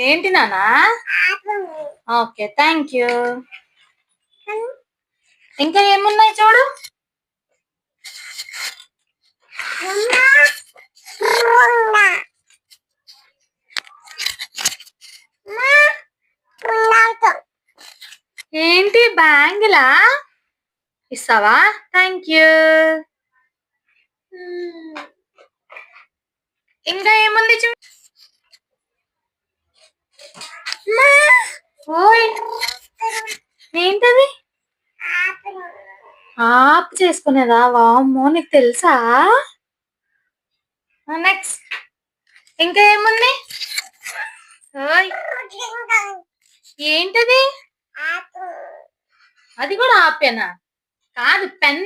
ఏంటి నానా? Okay, thank you. ఇంకా ఏమున్నాయి చూడు. ఏంటి బ్యాంగిలా? ఇస్తావా? Thank you. ఇంకా ఏముంది చూడు. ఓయ్, ఏంటది? ఆప్ చేసుకునేదా? వామ్మో, నీకు తెలుసా? నెక్స్ట్ ఇంకా ఏముంది? ఓయ్, ఏంటది? అది కూడా ఆపేనా? కాదు, పెన్.